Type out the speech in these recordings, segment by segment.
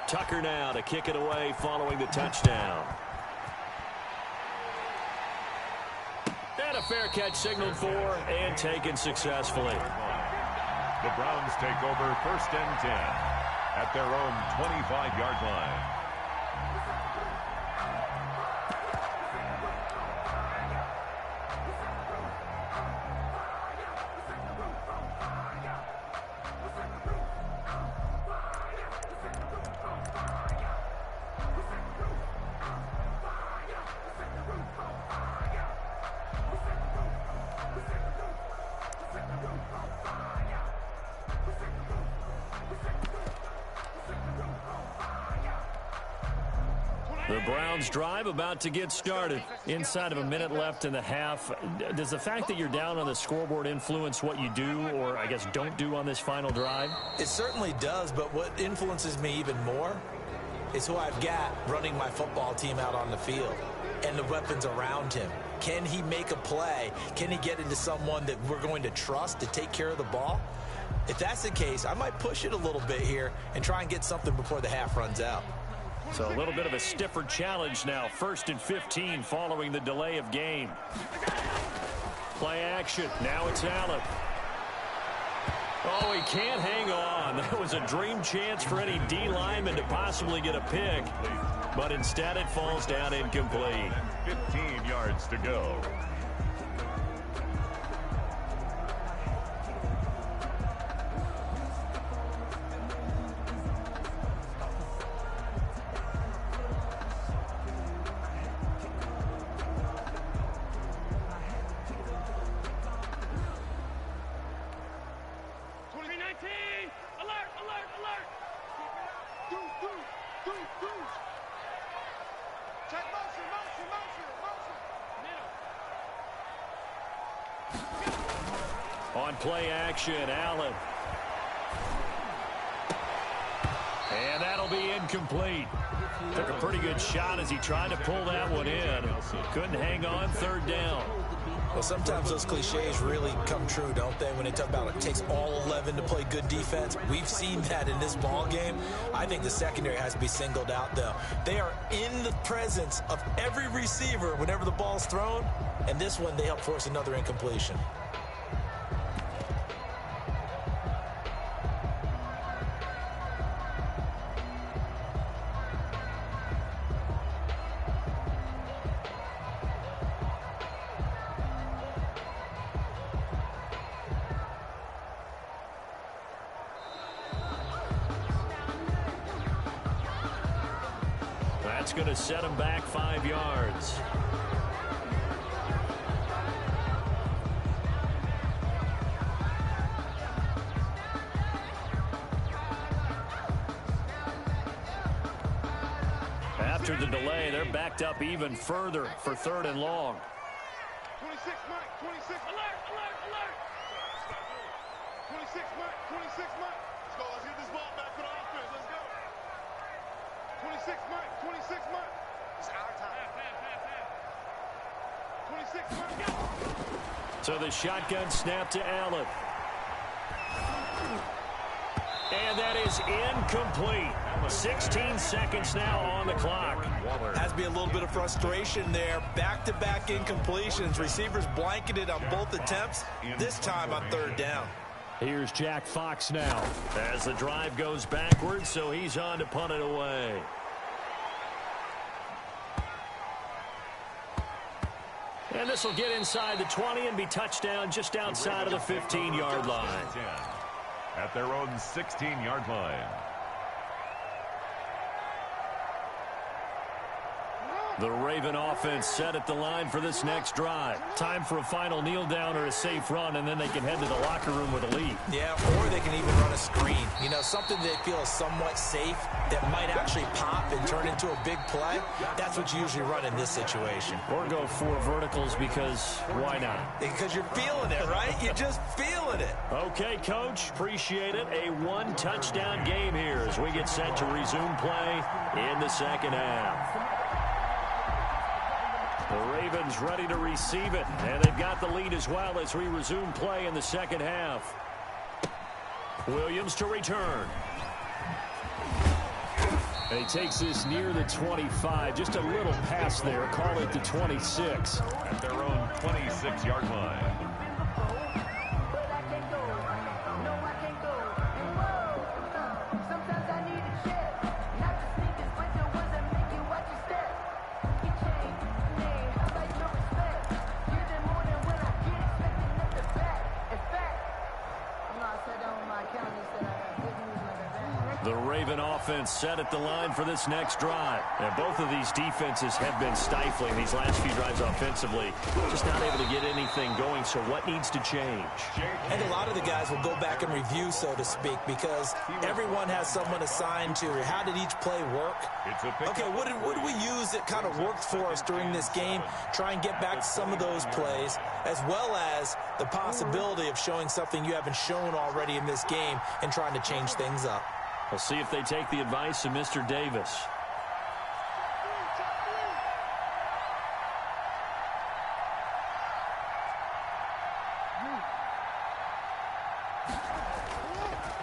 Tucker now to kick it away following the touchdown. And a fair catch signaled for and taken successfully. The Browns take over 1st and 10 at their own 25-yard line. The Browns drive about to get started. Inside of a minute left in the half. Does the fact that you're down on the scoreboard influence what you do, or I guess don't do on this final drive? It certainly does, but what influences me even more is who I've got running my football team out on the field and the weapons around him. Can he make a play? Can he get into someone that we're going to trust to take care of the ball? If that's the case, I might push it a little bit here and try and get something before the half runs out. So a little bit of a stiffer challenge now. 1st and 15 following the delay of game. Play action. Now it's Allen. Oh, he can't hang on. That was a dream chance for any D lineman to possibly get a pick. But instead it falls down incomplete. 15 yards to go. On play action, Allen. And that'll be incomplete. Took a pretty good shot as he tried to pull that one in. Couldn't hang on. 3rd down. Well, sometimes those cliches really come true, don't they? When they talk about it takes all 11 to play good defense. We've seen that in this ball game. I think the secondary has to be singled out, though. They are in the presence of every receiver whenever the ball's thrown. And this one, they help force another incompletion. That's going to set him back 5 yards. After the delay, they're backed up even further for 3rd and long. 26, Mike, 26, alert, alert, alert. 26, Mike, 26, Mike. Let's go, let's get this ball back for the offense, let's go. 26, Mike, 26, Mike. It's our time. 26, Mike, go. So the shotgun snap to Allen. And that is incomplete. 16 seconds now on the clock. Has to be a little bit of frustration there. Back-to-back incompletions. Receivers blanketed on both attempts, this time on 3rd down. Here's Jack Fox now as the drive goes backwards, so he's on to punt it away. And this will get inside the 20 and be touchdown just outside of the 15-yard line. At their own 16-yard line. The Raven offense set at the line for this next drive. Time for a final kneel down or a safe run, and then they can head to the locker room with a lead. Yeah, or they can even run a screen. You know, something they feel is somewhat safe that might actually pop and turn into a big play. That's what you usually run in this situation. Or go 4 verticals because why not? Because you're feeling it, right? You're just feeling it. Okay, Coach. Appreciate it. A 1-touchdown game here as we get set to resume play in the second half. The Ravens ready to receive it, and they've got the lead as well as we resume play in the second half. Williams to return. And he takes this near the 25. Just a little pass there. Call it the 26. At their own 26-yard line. The Raven offense set at the line for this next drive. And both of these defenses have been stifling these last few drives offensively. Just not able to get anything going, so what needs to change? I think a lot of the guys will go back and review, so to speak, because everyone has someone assigned to how did each play work. Okay, what did we use that kind of worked for us during this game? Try and get back to some of those plays, as well as the possibility of showing something you haven't shown already in this game and trying to change things up. We'll see if they take the advice of Mr. Davis.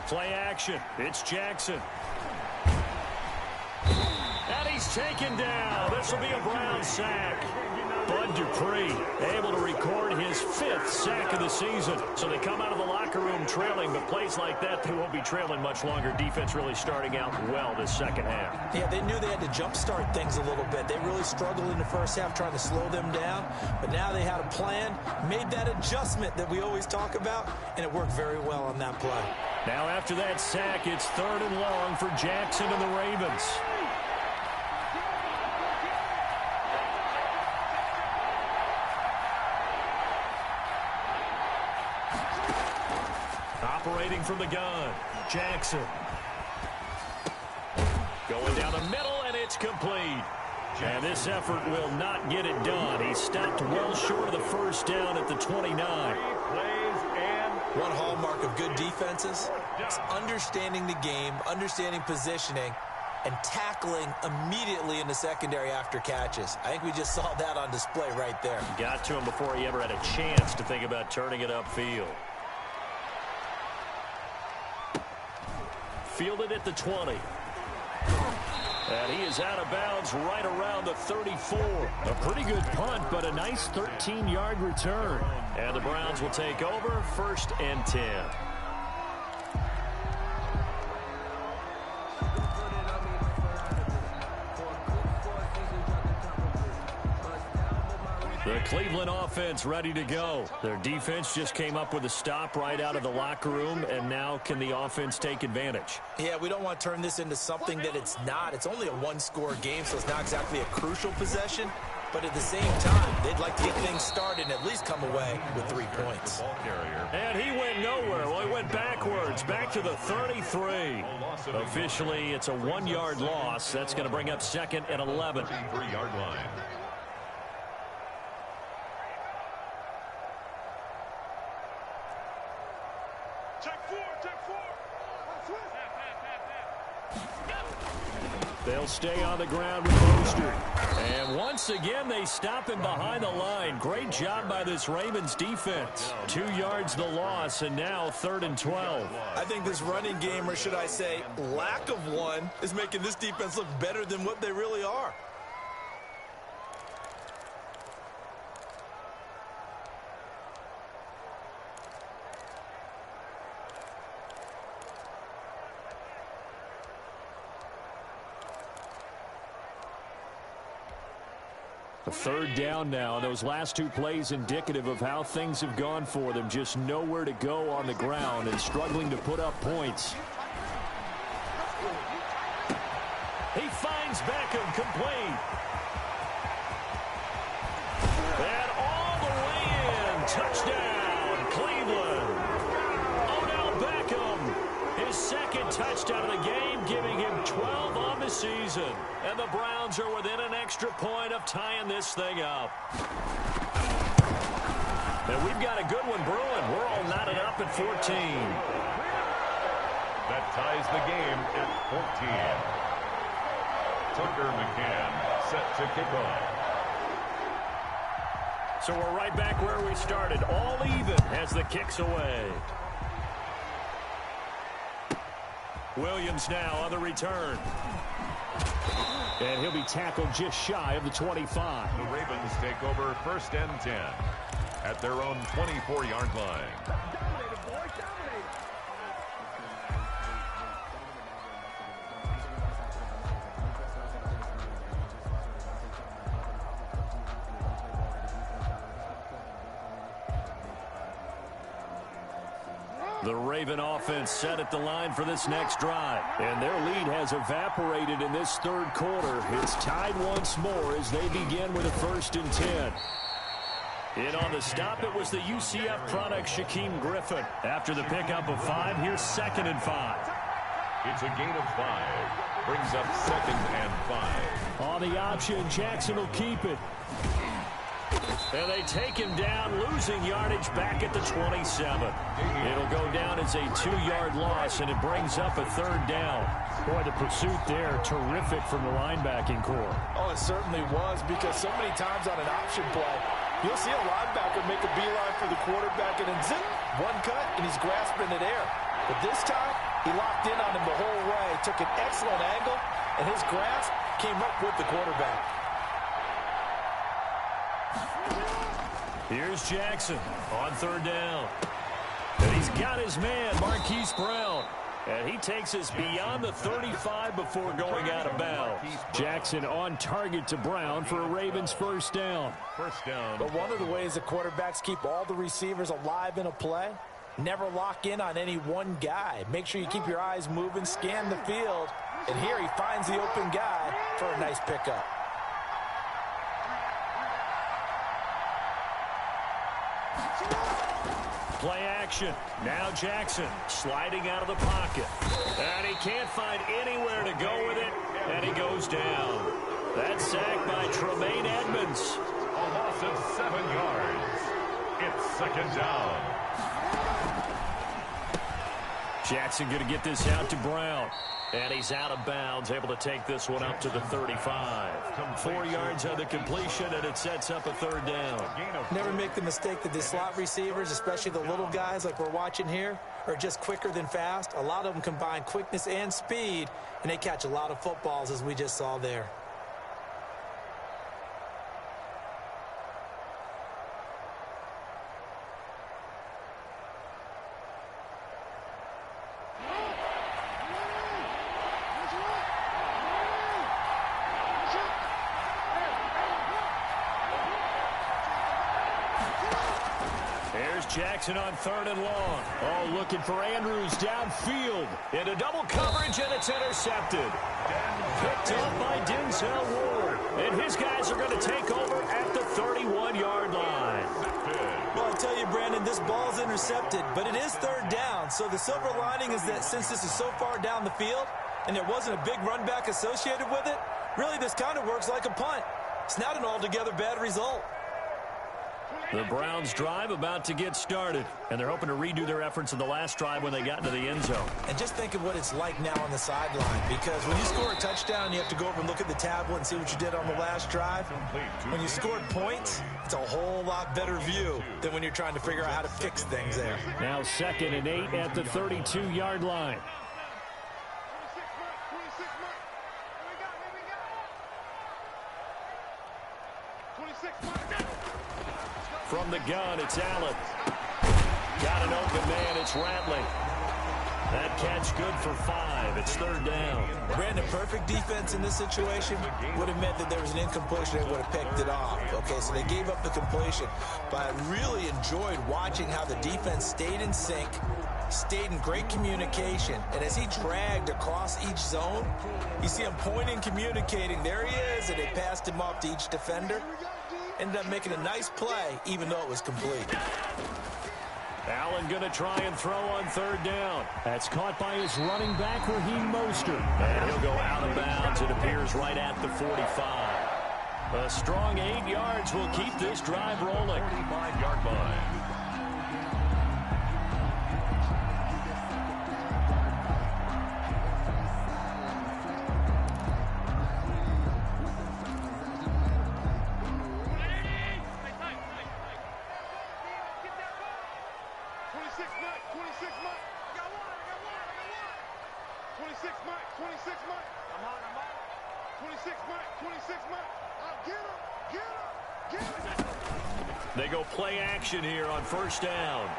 Play action. It's Jackson. And he's taken down. This will be a Brown sack. Bud Dupree able to record his 5th sack of the season. So they come out of the locker room trailing, but plays like that, they won't be trailing much longer. Defense really starting out well this second half. Yeah, they knew they had to jumpstart things a little bit. They really struggled in the first half trying to slow them down, but now they had a plan, made that adjustment that we always talk about, and it worked very well on that play. Now after that sack, it's 3rd and long for Jackson and the Ravens. Operating from the gun, Jackson. Going down the middle, and it's complete. And this effort will not get it done. He stopped well short of the first down at the 29. One hallmark of good defenses is understanding the game, understanding positioning, and tackling immediately in the secondary after catches. I think we just saw that on display right there. Got to him before he ever had a chance to think about turning it upfield. Fielded at the 20. And he is out of bounds right around the 34. A pretty good punt, but a nice 13-yard return. And the Browns will take over, 1st and 10. The Cleveland offense ready to go. Their defense just came up with a stop right out of the locker room, and now can the offense take advantage? Yeah, we don't want to turn this into something that it's not. It's only a one-score game, so it's not exactly a crucial possession. But at the same time, they'd like to get things started and at least come away with 3 points. And he went nowhere. Well, he went backwards, back to the 33. Officially, it's a 1-yard loss. That's going to bring up 2nd and 11. 3-yard line. They'll stay on the ground with Mostert. And once again, they stop him behind the line. Great job by this Ravens defense. 2 yards the loss, and now 3rd and 12. I think this running game, or should I say lack of one, is making this defense look better than what they really are. A 3rd down now. Those last 2 plays indicative of how things have gone for them. Just nowhere to go on the ground and struggling to put up points. He finds Beckham complete. And all the way in. Touchdown, Cleveland. Odell Beckham, his 2nd touchdown of the game, giving him 12 on the season. And the Browns are within an extra point of tying this thing up. And we've got a good one brewing. We're all knotted up at 14. That ties the game at 14. Tucker McCann set to kick off. So we're right back where we started. All even as the kick's away. Williams now on the return. And he'll be tackled just shy of the 25. The Ravens take over 1st and 10 at their own 24-yard line. The Raven offense set at the line for this next drive. And their lead has evaporated in this third quarter. It's tied once more as they begin with a 1st and 10. In on the stop, it was the UCF product, Shaquem Griffin. After the pickup of 5, here's 2nd and 5. It's a gain of 5. Brings up 2nd and 5. On the option, Jackson will keep it. And they take him down, losing yardage back at the 27. It'll go down as a 2-yard loss, and it brings up a 3rd down. Boy, the pursuit there, terrific from the linebacking core. Oh, it certainly was, because so many times on an option play, you'll see a linebacker make a beeline for the quarterback, and then zip, one cut, and he's grasping it air. But this time, he locked in on him the whole way, took an excellent angle, and his grasp came up with the quarterback. Here's Jackson on 3rd down. And he's got his man, Marquise Brown. And he takes us beyond the 35 before going out of bounds. Jackson on target to Brown for a Ravens 1st down. 1st down. But one of the ways the quarterbacks keep all the receivers alive in a play, never lock in on any one guy. Make sure you keep your eyes moving, scan the field. And here he finds the open guy for a nice pickup. Play action. Now Jackson sliding out of the pocket. And he can't find anywhere to go with it. And he goes down. That's sacked by Tremaine Edmonds. A loss of 7 yards. It's 2nd down. Jackson going to get this out to Brown. And he's out of bounds, able to take this one up to the 35. 4 yards on the completion, and it sets up a 3rd down. Never make the mistake that the slot receivers, especially the little guys like we're watching here, are just quicker than fast. A lot of them combine quickness and speed, and they catch a lot of footballs, as we just saw there. Jackson on 3rd and long. Oh, looking for Andrews downfield. Into double coverage, and it's intercepted. Picked up by Denzel Ward. And his guys are going to take over at the 31-yard line. Well, I tell you, Brandon, this ball's intercepted, but it is 3rd down. So the silver lining is that since this is so far down the field and there wasn't a big run back associated with it, really this kind of works like a punt. It's not an altogether bad result. The Browns drive about to get started, and they're hoping to redo their efforts in the last drive when they got into the end zone. And just think of what it's like now on the sideline, because when you score a touchdown, you have to go over and look at the tablet and see what you did on the last drive. When you scored points, it's a whole lot better view than when you're trying to figure out how to fix things there. Now 2nd and 8 at the 32-yard line. From the gun, it's Allen. Got an open man, it's Ratley. That catch good for 5. It's 3rd down. Brandon, perfect defense in this situation would have meant that there was an incompletion. They would have picked it off. Okay, so they gave up the completion. But I really enjoyed watching how the defense stayed in sync, stayed in great communication. And as he dragged across each zone, you see him pointing, communicating. There he is, and they passed him off to each defender. Ended up making a nice play, even though it was complete. Allen going to try and throw on 3rd down. That's caught by his running back, Raheem Mostert. And he'll go out of bounds. It appears right at the 45. A strong 8 yards will keep this drive rolling. 35-yard line. 26 Mike, 26 Mike. Get him, get him, get him. They go play action here on first down.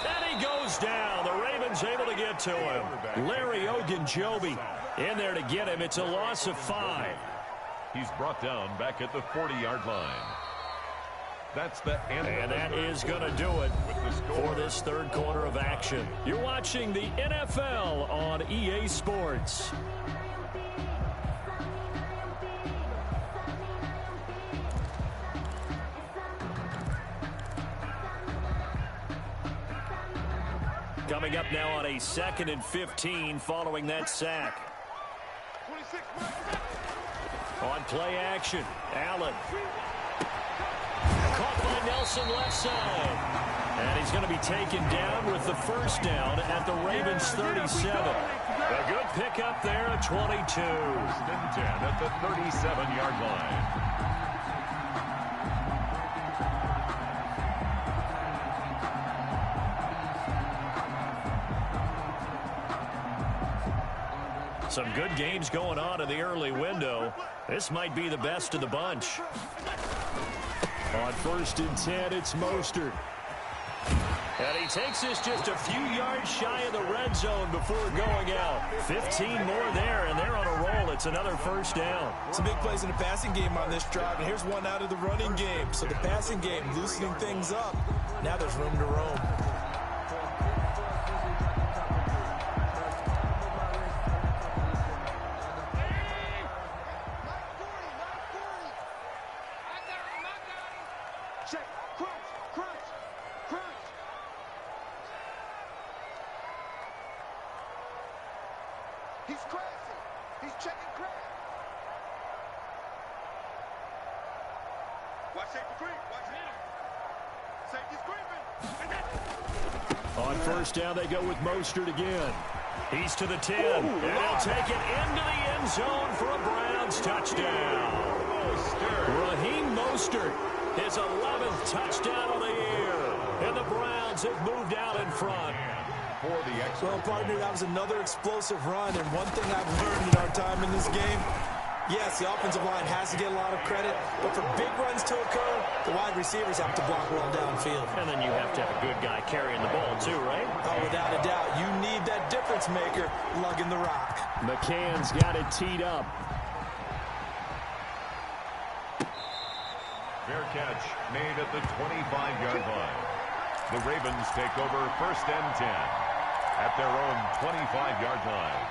And he goes down. The Ravens able to get to him. Larry Ogunjobi in there to get him. It's a loss of 5. He's brought down back at the 40-yard line. That's the end. And that is going to do it for this third quarter of action. You're watching the NFL on EA Sports. Coming up now on a 2nd and 15 following that sack. 26 On play action, Allen. Caught by Nelson left side. And he's going to be taken down with the first down at the Ravens 37. A good pickup there at 22. 10 at the 37-yard line. Some good games going on in the early window. This might be the best of the bunch. On 1st and 10, it's Mostert. And he takes this just a few yards shy of the red zone before going out. 15 more there, and they're on a roll. It's another first down. Some big plays in the passing game on this drive, and here's one out of the running game. So the passing game loosening things up. Now there's room to roam. Check, crunch, crunch, crunch. He's crazy. He's checking crap. Watch safety creep. Watch him. Safety's creeping. On first down, they go with Mostert again. He's to the 10. And he'll take it into the end zone for a Browns touchdown. Raheem Mostert, his 11th touchdown of the year. And the Browns have moved out in front. Well, partner, that was another explosive run. And one thing I've learned in our time in this game, yes, the offensive line has to get a lot of credit. But for big runs to occur, the wide receivers have to block well downfield. And then you have to have a good guy carrying the ball too, right? Oh, without a doubt. You need that difference maker lugging the rock. McCann's got it teed up. Fair catch made at the 25-yard line. The Ravens take over 1st and 10 at their own 25-yard line.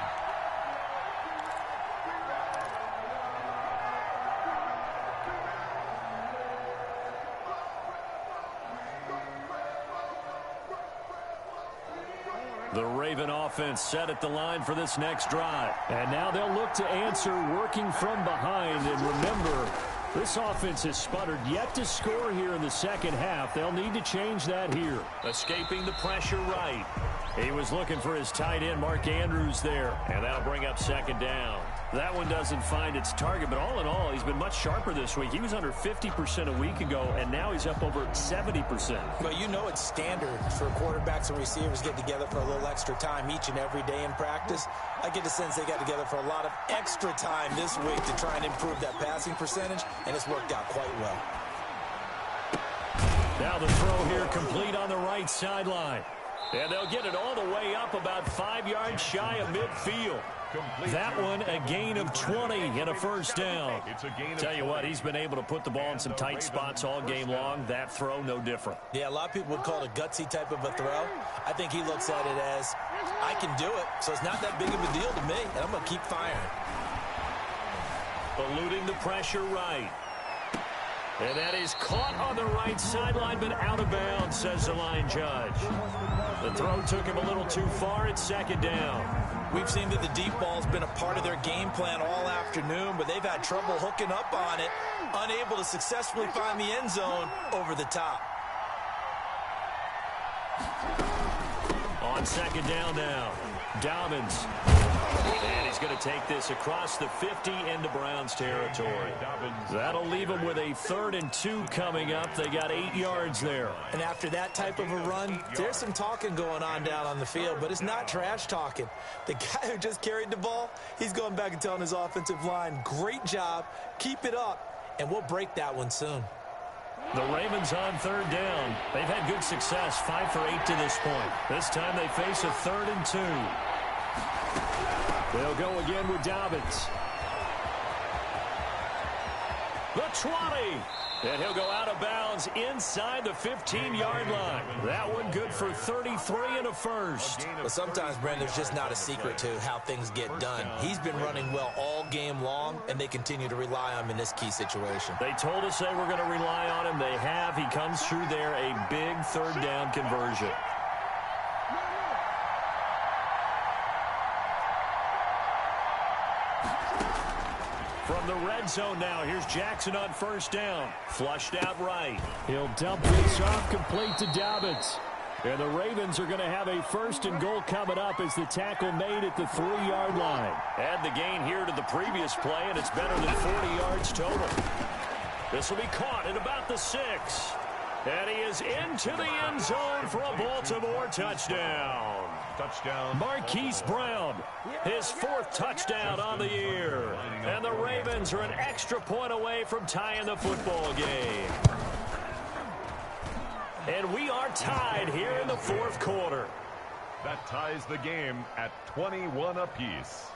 The Raven offense set at the line for this next drive. And now they'll look to answer working from behind. And remember, this offense has sputtered yet to score here in the second half. They'll need to change that here. Escaping the pressure right. He was looking for his tight end, Mark Andrews, there. And that'll bring up 2nd down. That one doesn't find its target, but all in all, he's been much sharper this week. He was under 50% a week ago, and now he's up over 70%. Well, you know it's standard for quarterbacks and receivers get together for a little extra time each and every day in practice. I get the sense they got together for a lot of extra time this week to try and improve that passing percentage, and it's worked out quite well. Now the throw here complete on the right sideline. And they'll get it all the way up about 5 yards shy of midfield. That one a gain of 20 and a first down. Tell you what, he's been able to put the ball in some tight spots all game long. That throw, no different. Yeah, a lot of people would call it a gutsy type of a throw. I think he looks at it as, I can do it, so it's not that big of a deal to me, and I'm going to keep firing. Eluding the pressure right. And that is caught on the right sideline, but out of bounds, says the line judge. The throw took him a little too far. It's 2nd down. We've seen that the deep ball's been a part of their game plan all afternoon, but they've had trouble hooking up on it, unable to successfully find the end zone over the top. On 2nd down now, Dobbins. And he's going to take this across the 50 into Browns territory. That'll leave them with a 3rd and 2 coming up. They got 8 yards there. And after that type of a run, there's some talking going on down on the field, but it's not trash talking. The guy who just carried the ball, he's going back and telling his offensive line, great job, keep it up, and we'll break that one soon. The Ravens on 3rd down. They've had good success, 5 for 8 to this point. This time they face a 3rd and 2. They'll go again with Dobbins. The 20. And he'll go out of bounds inside the 15-yard line. That one good for 33 and a first. But sometimes, Brent, there's just not a secret to how things get done. He's been running well all game long, and they continue to rely on him in this key situation. They told us they were going to rely on him. They have. He comes through there, a big 3rd down conversion. From the red zone now, here's Jackson on 1st down. Flushed out right. He'll dump this off complete to Dobbins. And the Ravens are going to have a 1st and goal coming up as the tackle made at the 3-yard line. Add the gain here to the previous play, and it's better than 40 yards total. This will be caught at about the 6. And he is into the end zone for a Baltimore touchdown. Touchdown. Marquise Brown, his 4th touchdown on the year. And the Ravens are an extra point away from tying the football game. And we are tied here in the 4th quarter. That ties the game at 21 apiece.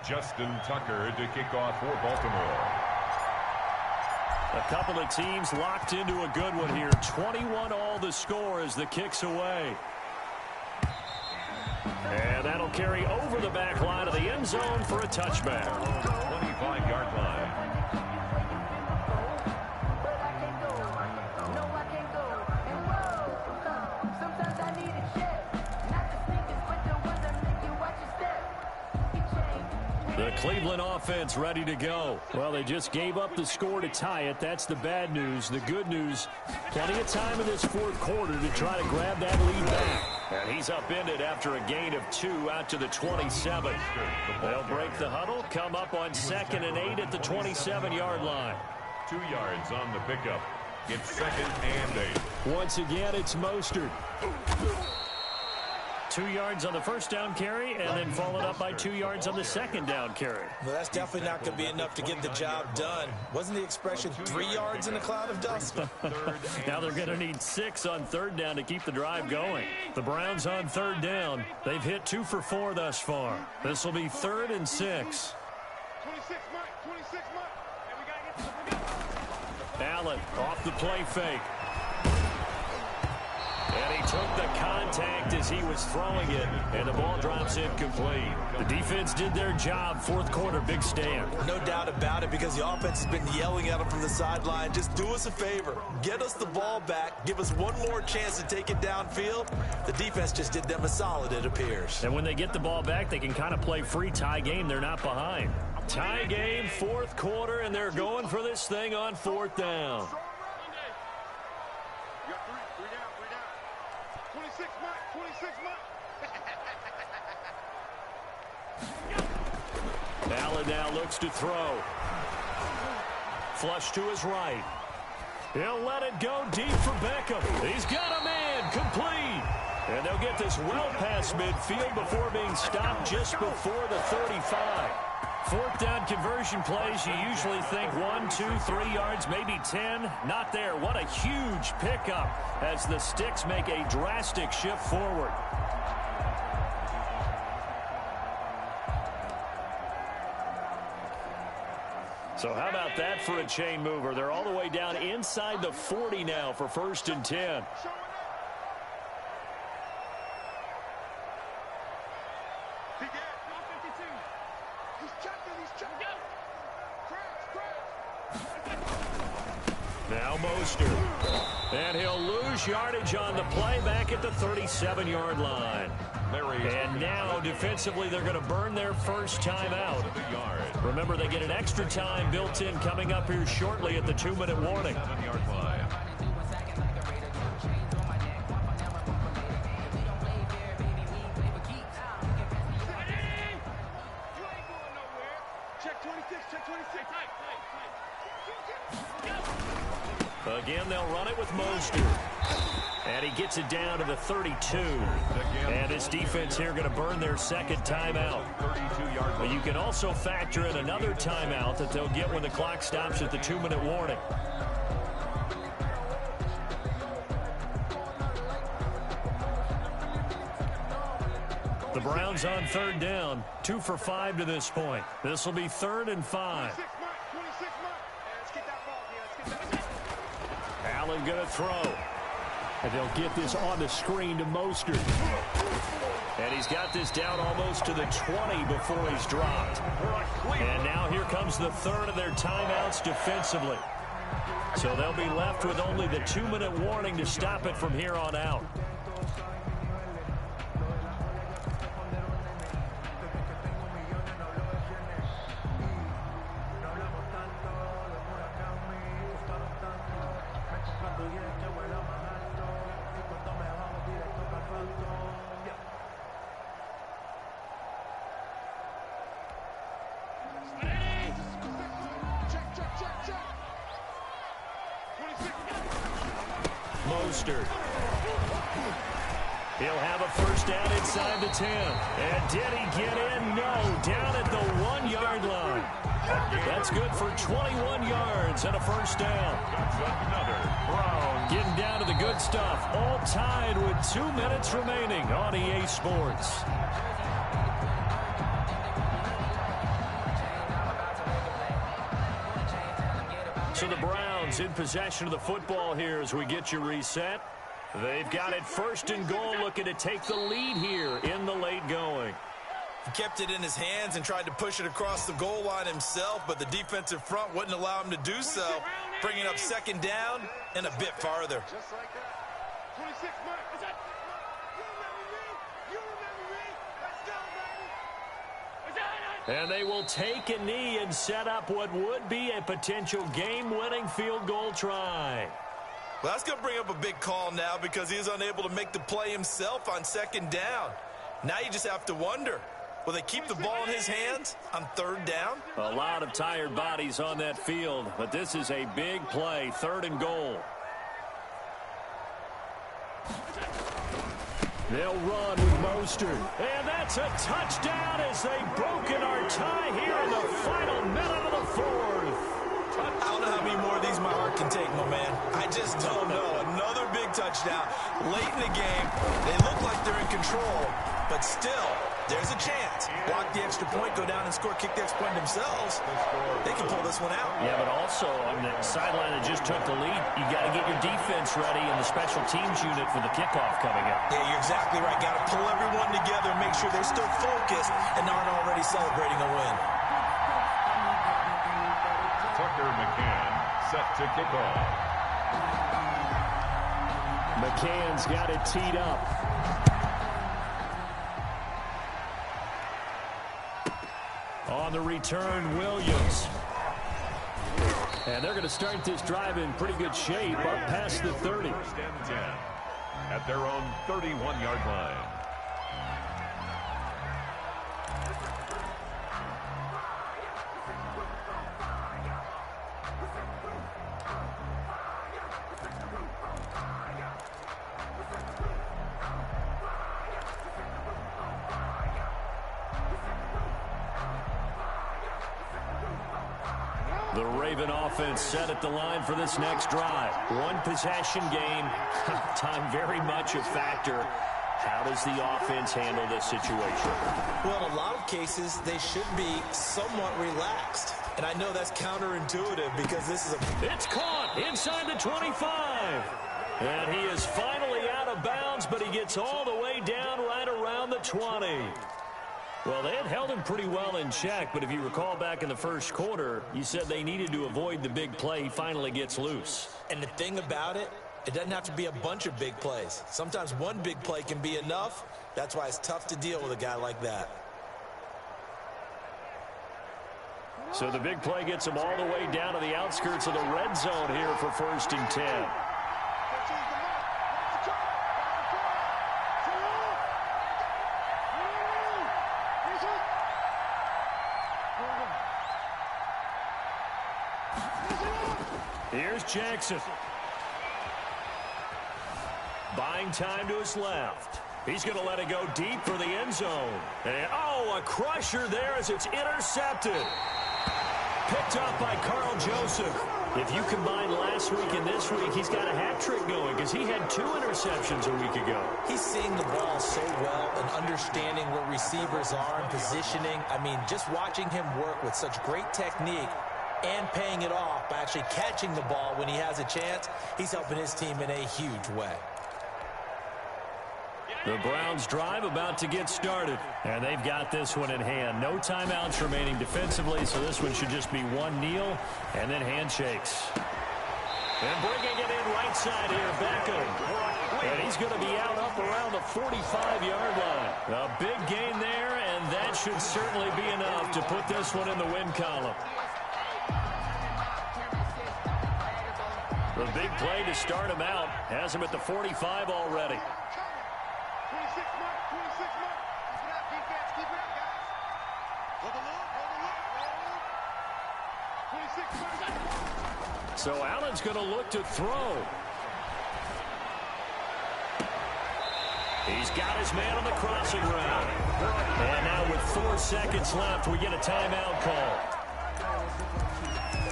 Justin Tucker to kick off for Baltimore. A couple of teams locked into a good one here. 21 all the score as the kick's away. And that'll carry over the back line of the end zone for a touchback. 25-yard line. The Cleveland offense ready to go. Well, they just gave up the score to tie it. That's the bad news. The good news, plenty of time in this 4th quarter to try to grab that lead back. And he's upended after a gain of 2 out to the 27. They'll break the huddle, come up on 2nd and 8 at the 27-yard line. 2 yards on the pickup. It's 2nd and 8. Once again, it's Mostert. 2 yards on the 1st down carry, and then followed up by 2 yards on the 2nd down carry. Well, that's definitely not going to be enough to get the job done. Wasn't the expression 3 yards in a cloud of dust? Now they're going to need 6 on 3rd down to keep the drive going. The Browns on 3rd down. They've hit 2 for 4 thus far. This will be 3rd and 6. 26 Mike, 26 Mike. And we got to get Allen off the play fake. And he took the contact as he was throwing it, and the ball drops incomplete. The defense did their job. 4th quarter, big stand. No doubt about it, because the offense has been yelling at him from the sideline. Just do us a favor. Get us the ball back. Give us one more chance to take it downfield. The defense just did them a solid, it appears. And when they get the ball back, they can kind of play free tie game. They're not behind. Tie game, 4th quarter, and they're going for this thing on 4th down. You got 3 down, 26 Mike, 26 Mike. Allen now looks to throw. Flush to his right. He'll let it go deep for Beckham. He's got a man, complete. And they'll get this well past midfield before being stopped just before the 35. 4th down conversion plays, you usually think 1, 2, 3 yards, maybe 10. Not there. What a huge pickup as the Sticks make a drastic shift forward. So how about that for a chain mover? They're all the way down inside the 40 now for 1st and 10. Now Mostert. And he'll lose yardage on the play back at the 37-yard line. And now defensively they're going to burn their first time out. Remember, they get an extra time built in coming up here shortly at the 2-minute warning. Again, they'll run it with Mostert. And he gets it down to the 32. And this defense here going to burn their second timeout. But you can also factor in another timeout that they'll get when the clock stops at the 2-minute warning. The Browns on third down, 2 for 5 to this point. This will be 3rd and 5. Allen going to throw. And they'll get this on the screen to Mostert. And he's got this down almost to the 20 before he's dropped. And now here comes the third of their timeouts defensively. So they'll be left with only the 2-minute warning to stop it from here on out. Mostert. He'll have a first down inside the 10. And did he get in? No. Down at the 1-yard line. That's good for 21 yards and a first down. Getting down to the good stuff. All tied with 2 minutes remaining on EA Sports. So the Browns in possession of the football here as we get you reset. They've got it 1st and goal, looking to take the lead here in the late going. He kept it in his hands and tried to push it across the goal line himself, but the defensive front wouldn't allow him to do so, bringing up 2nd down and a bit farther. Just like that. 26 minutes. You remember me? Let's go, baby. And they will take a knee and set up what would be a potential game-winning field goal try. Well, that's going to bring up a big call now because he is unable to make the play himself on 2nd down. Now you just have to wonder, will they keep the ball in his hands on 3rd down? A lot of tired bodies on that field, but this is a big play, 3rd and goal. They'll run with Mostert. And that's a touchdown as they've broken our tie here in the final minute of the 4th. I don't know how many more of these my heart can take, my man. I just don't know. Another big touchdown. Late in the game, they look like they're in control, but still, there's a chance. Block the extra point, go down and score, kick the extra point themselves. They can pull this one out. Yeah, but also on the sideline that just took the lead, you got to get your defense ready and the special teams unit for the kickoff coming up. Yeah, you're exactly right. Got to pull everyone together and make sure they're still focused and aren't already celebrating a win. Tucker McCann set to kick off. McCann's got it teed up. On the return, Williams. And they're going to start this drive in pretty good shape up past the 30. 1st and 10 at their own 31-yard line. The Raven offense set at the line for this next drive. One possession game. Time very much a factor. How does the offense handle this situation? Well, in a lot of cases, they should be somewhat relaxed. And I know that's counterintuitive because this is a... It's caught inside the 25. And he is finally out of bounds, but he gets all the way down right around the 20. Well, they had held him pretty well in check, but if you recall back in the first quarter, you said they needed to avoid the big play. He finally gets loose. And the thing about it, it doesn't have to be a bunch of big plays. Sometimes one big play can be enough. That's why it's tough to deal with a guy like that. So the big play gets him all the way down to the outskirts of the red zone here for 1st and 10. Here's Jackson. Playing time to his left. He's going to let it go deep for the end zone. And, oh, a crusher there as it's intercepted. Picked up by Carl Joseph. If you combine last week and this week, he's got a hat trick going because he had 2 interceptions a week ago. He's seeing the ball so well and understanding where receivers are and positioning. I mean, just watching him work with such great technique and paying it off by actually catching the ball when he has a chance, he's helping his team in a huge way. The Browns drive about to get started, and they've got this one in hand. No timeouts remaining defensively, so this one should just be one kneel and then handshakes. And bringing it in right side here, Beckham. And he's going to be out up around the 45-yard line. A big gain there, and that should certainly be enough to put this one in the win column. The big play to start him out has him at the 45 already. 26 months, 26 months. Keep it up, defense, keep it up, guys. Hold the loop, hold the loop, hold. 26 months. So Allen's going to look to throw. He's got his man on the crossing route. And now with 4 seconds left, we get a timeout call.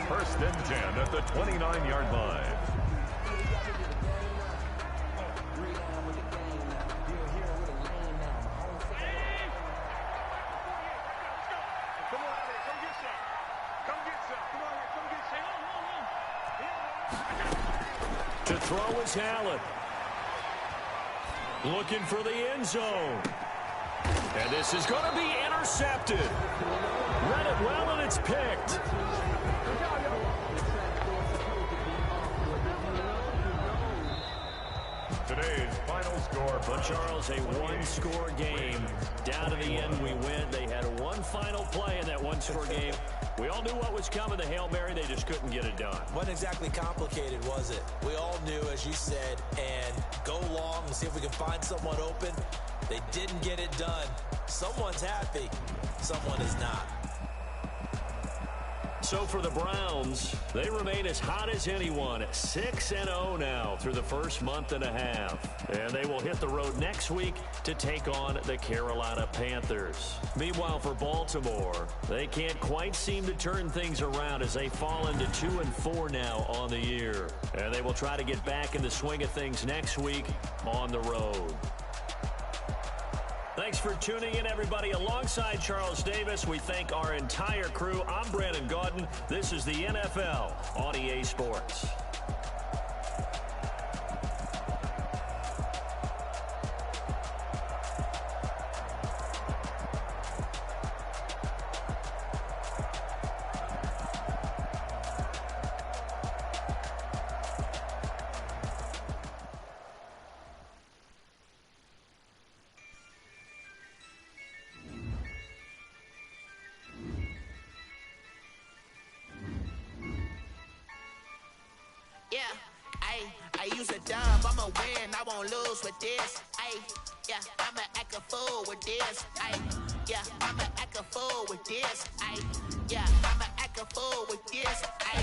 First and 10 at the 29-yard line. To throw is Allen. Looking for the end zone. And this is going to be intercepted. Read it well, and it's picked. Today's final score. But, Charles, a one-score game. Down to the end, we win. They had one final play in that one-score game. We all knew what was coming, the Hail Mary. They just couldn't get it done. Wasn't exactly complicated, was it? We all knew, as you said, and go long and see if we can find someone open. They didn't get it done. Someone's happy. Someone is not. So for the Browns, they remain as hot as anyone at 6-0 now through the first month and a half. And they will hit the road next week to take on the Carolina Panthers. Meanwhile, for Baltimore, they can't quite seem to turn things around as they fall into 2-4 now on the year. And they will try to get back in the swing of things next week on the road. Thanks for tuning in, everybody. Alongside Charles Davis, we thank our entire crew. I'm Brandon Gaudin. This is the NFL on EA Sports. I use a dub, I'ma win, I won't lose with this. I'ma act a fool with this. I'ma act a fool with this. I'ma act a fool with this. I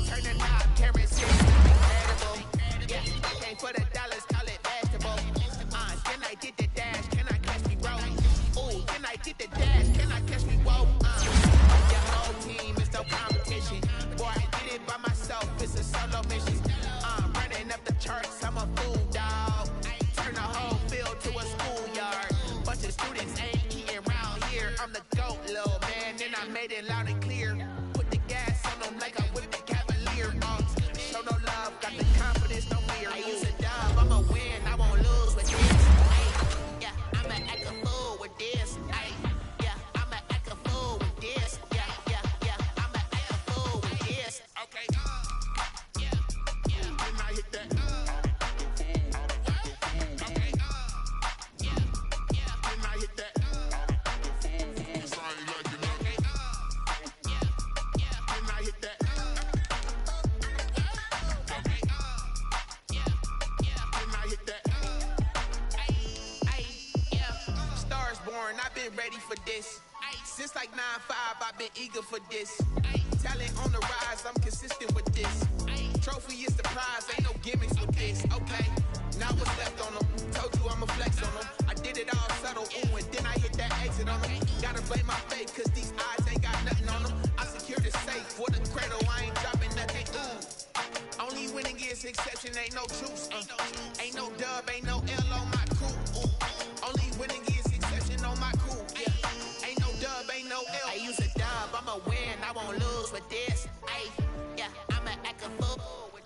turn the knob, carrots is incredible. Can't put the dollars, call it vegetable. Can I get the dash? Can I catch me roll? Ooh, can I get the dash? Can I catch me roll? Your whole team is no competition. Boy, I did it by myself, it's a solo mission. Running up the charts, I'm a fool, dog. Turn the whole field to a schoolyard. Bunch of students ain't eating around here. I'm the GOAT, little man, and I made it loud and clear. Put the gas on them like I whipped the Cavalier. Show no love, got the confidence, no fear. I use a dub, I'ma win, I won't lose with this. I'ma act a fool with this. I'ma act a fool with this. I'ma act a fool with this. Okay. I hit that. Okay. I hit that. Sorry, like you know. I hit that. Okay. I hit that. Stars born, I've been ready for this. Since like 9-5, I've been eager for this. Talent on the rise, I'm consistent with this. Trophy is the prize, ain't no gimmicks with this, okay? Now what's left on them? Told you I'ma flex on them. I did it all subtle, ooh, and then I hit that exit on them. Gotta blame my faith, cause these eyes ain't got nothing on them. I secured the safe for the cradle, I ain't dropping nothing, ooh. Only winning is exception, ain't no truce. Ain't no dub, ain't no L on my crew. Only winning is exception on my crew. Yeah. Ain't no dub, ain't no L. I use a dub, I'ma win, I won't lose with this. Ay, yeah, I'ma act a fool with